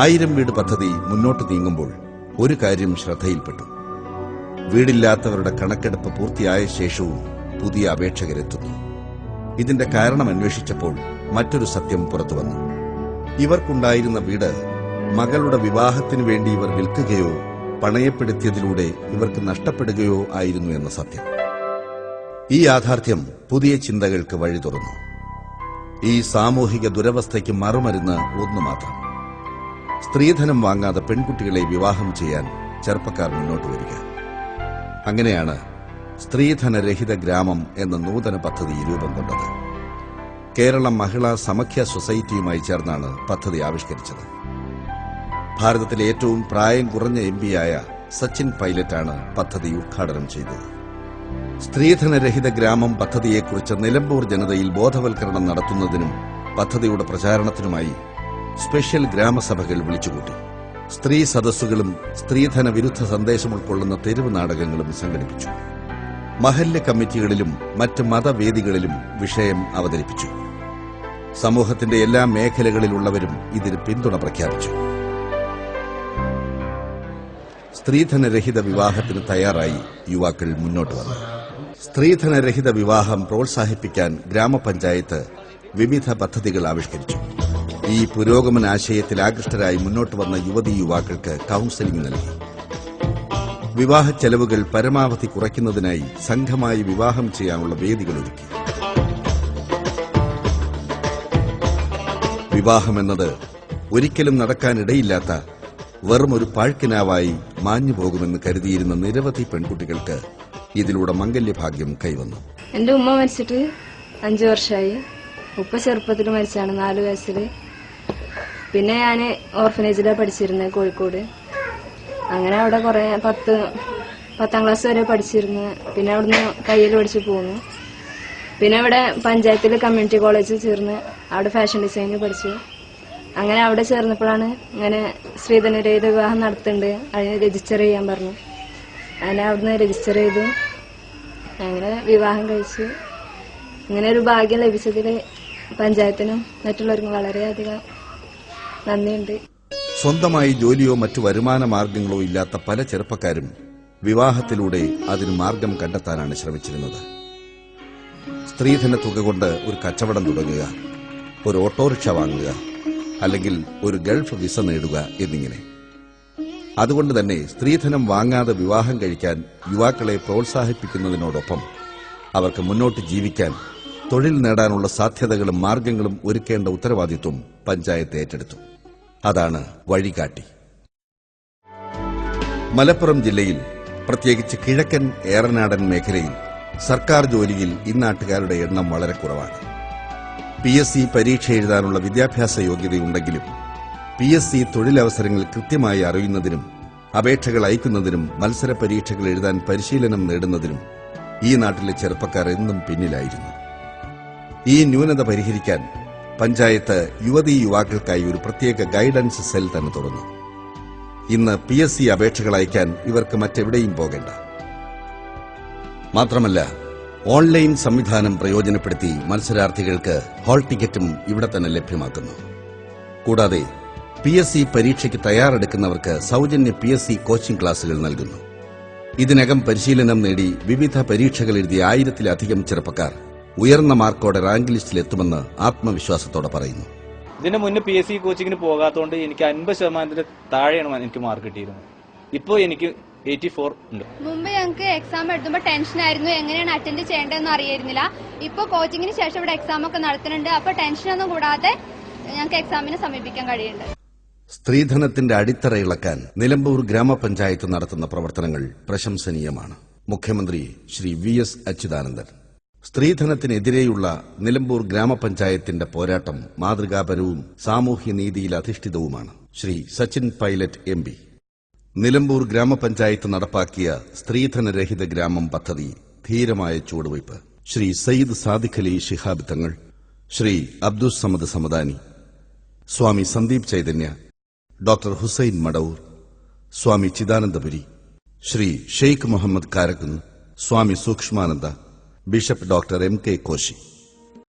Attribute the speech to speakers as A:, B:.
A: 1000 വീട് പദ്ധതി മുന്നോട്ട് നീങ്ങുമ്പോൾ ഒരു കാര്യം ശ്രദ്ധയിൽപ്പെട്ടു. വീടില്ലാത്തവരുടെ കണക്കെടുപ്പ് പൂർത്തിയായ ശേഷവും പുതിയ അപേക്ഷകരെത്തുന്നു. ഇതിന്റെ കാരണം അന്വേഷിച്ചപ്പോൾ മറ്റൊരു സത്യം പുറത്തുവന്നു. ഇവർക്കുണ്ടായിരുന്ന വീട് മകളുടെ വിവാഹത്തിനു വേണ്ടി ഇവർ വിൽക്കുകയോ പണയപ്പെടുത്തിയതിലൂടെ ഇവർക്ക് നഷ്ടപ്പെടുകയോ ആയിരുന്നു എന്ന സത്യം. ഈ യാഥാർത്ഥ്യം പുതിയ ചിന്തകൾക്ക് വഴി തുറന്നു. ഈ സാമൂഹിക ദുരവസ്ഥയ്ക്ക് മറുമരുന്ന് ഒന്നു മാത്രം: സ്ത്രീധനം വാങ്ങാതെ പെൺകുട്ടികളെ വിവാഹം ചെയ്യാൻ ചെറുപ്പക്കാർ മുന്നോട്ട് വരിക. അങ്ങനെയാണ് സ്ത്രീധനരഹിത ഗ്രാമം എന്ന നൂതന പദ്ധതി രൂപം കൊണ്ടത്. കേരളം മഹിളാ സമഖ്യ സൊസൈറ്റിയുമായി ചേർന്നാണ് പദ്ധതി ആവിഷ്കരിച്ചത്. ഭാരതത്തിലെ ഏറ്റവും പ്രായം കുറഞ്ഞ എംപിയായ സച്ചിൻ പൈലറ്റാണ് പദ്ധതി ഉദ്ഘാടനം ചെയ്തത്. സ്ത്രീധനരഹിത ഗ്രാമം പദ്ധതിയെക്കുറിച്ച് നിലമ്പൂർ ജനതയിൽ ബോധവൽക്കരണം നടത്തുന്നതിനും പദ്ധതിയുടെ പ്രചാരണത്തിനുമായി സ്പെഷ്യൽ ഗ്രാമസഭകൾ വിളിച്ചുകൂട്ടി. സ്ത്രീ സദസ്സുകളും സ്ത്രീധന വിരുദ്ധ സന്ദേശം ഉൾക്കൊള്ളുന്ന തെരുവ് നാടകങ്ങളും സംഘടിപ്പിച്ചു. മഹല്ല് കമ്മിറ്റികളിലും മറ്റ് മതവേദികളിലും വിഷയം അവതരിപ്പിച്ചു. സമൂഹത്തിന്റെ എല്ലാ മേഖലകളിലുള്ളവരും ഇതിന് പിന്തുണ പ്രഖ്യാപിച്ചു. സ്ത്രീധനരഹിത വിവാഹത്തിന് തയ്യാറായി യുവാക്കൾ മുന്നോട്ട് വന്നു. സ്ത്രീധനരഹിത വിവാഹം പ്രോത്സാഹിപ്പിക്കാൻ ഗ്രാമപഞ്ചായത്ത് വിവിധ പദ്ധതികൾ ആവിഷ്കരിച്ചു. ഈ പുരോഗമനാശയത്തിൽ ആകൃഷ്ടരായി മുന്നോട്ട് വന്ന യുവതീ യുവാക്കൾക്ക് കൌൺസിലിംഗ് നൽകി. വിവാഹ ചെലവുകൾ പരമാവധി കുറയ്ക്കുന്നതിനായി സംഘമായി വിവാഹം ചെയ്യാനുള്ള വേദികൾ ഒരുക്കി. വിവാഹമെന്നത് ഒരിക്കലും നടക്കാനിടയില്ലാത്ത വെറും ഒരു പാഴ്ക്കിനാവായി മാഞ്ഞുപോകുമെന്ന് കരുതിയിരുന്ന നിരവധി പെൺകുട്ടികൾക്ക് ഇതിലൂടെ മംഗല്യഭാഗ്യം കൈവന്നു.
B: എന്റെ ഉമ്മ മരിച്ചിട്ട് 5 വർഷമായി. ഉപ്പ ചെറുപ്പത്തിൽ മരിച്ചാണ്, 4 വയസ്സിൽ. പിന്നെ ഞാൻ ഓർഫനേജിലാണ് പഠിച്ചിരുന്നത്, കോഴിക്കോട്. അങ്ങനെ അവിടെ കുറെ 10ാം ക്ലാസ് വരെ പഠിച്ചിരുന്നു. പിന്നെ അവിടുന്ന് കയ്യിൽ പഠിച്ച് പോന്നു. പിന്നെ ഇവിടെ പഞ്ചായത്തിൽ കമ്മ്യൂണിറ്റി കോളേജിൽ ചേർന്ന് അവിടെ ഫാഷൻ ഡിസൈനിങ് പഠിച്ചു. അങ്ങനെ അവിടെ ചേർന്നപ്പോഴാണ് ഇങ്ങനെ സ്ത്രീധനരഹിത വിവാഹം നടത്തുന്നുണ്ട്, അതിന് രജിസ്റ്റർ ചെയ്യാൻ പറഞ്ഞു. അങ്ങനെ അവിടുന്ന് രജിസ്റ്റർ ചെയ്തു. അങ്ങനെ വിവാഹം കഴിച്ചു. ഇങ്ങനെ ഒരു ഭാഗ്യം ലഭിച്ചതിൽ പഞ്ചായത്തിനും മറ്റുള്ളവർക്കും വളരെയധികം നന്ദിയുണ്ട്.
A: സ്വന്തമായി ജോലിയോ മറ്റു വരുമാന മാർഗങ്ങളോ ഇല്ലാത്ത പല ചെറുപ്പക്കാരും വിവാഹത്തിലൂടെ അതിന് മാർഗം കണ്ടെത്താനാണ് ശ്രമിച്ചിരുന്നത്. സ്ത്രീധന തുക കൊണ്ട് ഒരു കച്ചവടം തുടങ്ങുക, ഒരു ഓട്ടോറിക്ഷ വാങ്ങുക, അല്ലെങ്കിൽ ഒരു ഗൾഫ് വിസ നേടുക എന്നിങ്ങനെ. അതുകൊണ്ട് തന്നെ സ്ത്രീധനം വാങ്ങാതെ വിവാഹം കഴിക്കാൻ യുവാക്കളെ പ്രോത്സാഹിപ്പിക്കുന്നതിനോടൊപ്പം അവർക്ക് മുന്നോട്ട് ജീവിക്കാൻ, തൊഴിൽ നേടാനുള്ള സാധ്യതകളും മാർഗങ്ങളും ഒരുക്കേണ്ട ഉത്തരവാദിത്വം പഞ്ചായത്ത് ഏറ്റെടുത്തു. അതാണ് വഴികാട്ടി. മലപ്പുറം ജില്ലയിൽ, പ്രത്യേകിച്ച് കിഴക്കൻ ഏറനാടൻ മേഖലയിൽ സർക്കാർ ജോലിയിൽ ഇന്നാട്ടുകാരുടെ എണ്ണം വളരെ കുറവാണ്. PSC പരീക്ഷ എഴുതാനുള്ള വിദ്യാഭ്യാസ യോഗ്യതയുണ്ടെങ്കിലും PSC തൊഴിലവസരങ്ങൾ കൃത്യമായി അറിയുന്നതിനും അപേക്ഷകൾ അയക്കുന്നതിനും മത്സര പരീക്ഷകൾ എഴുതാൻ പരിശീലനം നേടുന്നതിനും ഈ നാട്ടിലെ ചെറുപ്പക്കാർ എന്നും പിന്നിലായിരുന്നു. ഈ ന്യൂനത പരിഹരിക്കാൻ പഞ്ചായത്ത് യുവതീ യുവാക്കൾക്കായി ഒരു പ്രത്യേക ഗൈഡൻസ് സെൽ തന്നെ തുറന്നു. ഇന്ന് PSC അപേക്ഷകൾ അയക്കാൻ ഇവർക്ക് മറ്റെവിടെയും പോകേണ്ട. മാത്രമല്ല, ഓൺലൈൻ സംവിധാനം പ്രയോജനപ്പെടുത്തി മത്സരാർത്ഥികൾക്ക് ഹാൾ ടിക്കറ്റും ഇവിടെ തന്നെ ലഭ്യമാക്കുന്നു. കൂടാതെ PSC പരീക്ഷയ്ക്ക് തയ്യാറെടുക്കുന്നവർക്ക് സൌജന്യ PSC കോച്ചിംഗ് ക്ലാസുകൾ നൽകുന്നു. ഇതിനകം പരിശീലനം നേടി വിവിധ പരീക്ഷകൾ എഴുതിയ 1000-ലധികം ചെറുപ്പക്കാർ ഉയർന്ന മാർക്കോടെ റാങ്ക് ലിസ്റ്റിലെത്തുമെന്ന് ആത്മവിശ്വാസത്തോടെ പറയുന്നു.
C: ഇതിന് മുന്നേ PSC കോച്ചിങ്ങിന് പോകാത്തതുകൊണ്ട് എനിക്ക് 50% താഴെയാണ് എനിക്ക് മാർക്ക് കിട്ടിയിരുന്നത്. ഇപ്പോൾ എനിക്ക് 84 ഉണ്ട്.
D: മുമ്പ് ഞങ്ങൾക്ക് എക്സാം എഴുതുമ്പോൾ ടെൻഷനായിരുന്നു, എങ്ങനെയാണ് അറ്റൻഡ് ചെയ്യേണ്ടതെന്ന് അറിയായിരുന്നില്ല. ഇപ്പോൾ കോച്ചിങ്ങിന് ശേഷം ഇവിടെ എക്സാം ഒക്കെ നടത്തുന്നുണ്ട്. അപ്പോൾ ടെൻഷനൊന്നും കൂടാതെ ഞങ്ങൾക്ക് എക്സാമിനെ സമീപിക്കാൻ കഴിയുന്നുണ്ട്.
A: സ്ത്രീധനത്തിന്റെ അടിത്തറ ഇളക്കാൻ നിലമ്പൂർ ഗ്രാമപഞ്ചായത്ത് നടത്തുന്ന പ്രവർത്തനങ്ങൾ പ്രശംസനീയമാണ്. മുഖ്യമന്ത്രി ശ്രീ VS അച്യുതാനന്ദൻ സ്ത്രീധനത്തിനെതിരെയുള്ള നിലമ്പൂർ ഗ്രാമപഞ്ചായത്തിന്റെ പോരാട്ടം മാതൃകാപരവും സാമൂഹ്യനീതിയിൽ അധിഷ്ഠിതവുമാണ്. ശ്രീ സച്ചിൻ പൈലറ്റ് MP നിലമ്പൂർ ഗ്രാമപഞ്ചായത്ത് നടപ്പാക്കിയ സ്ത്രീധനരഹിത ഗ്രാമം പദ്ധതി ധീരമായ ചുവടുവയ്പ്. ശ്രീ സയ്യിദ് സാദിഖ് അലി ശിഹാബ് തങ്ങൾ, ശ്രീ അബ്ദുസ് സമദ് സമദാനി, സ്വാമി സന്ദീപ് ചൈതന്യ, ഡോക്ടർ ഹുസൈൻ മടവൂർ, സ്വാമി ചിദാനന്ദപുരി, ശ്രീ ഷെയ്ഖ് മുഹമ്മദ് കാരക്കുന്ന്, സ്വാമി Sukshmananda, bishop doctor MK Koshy.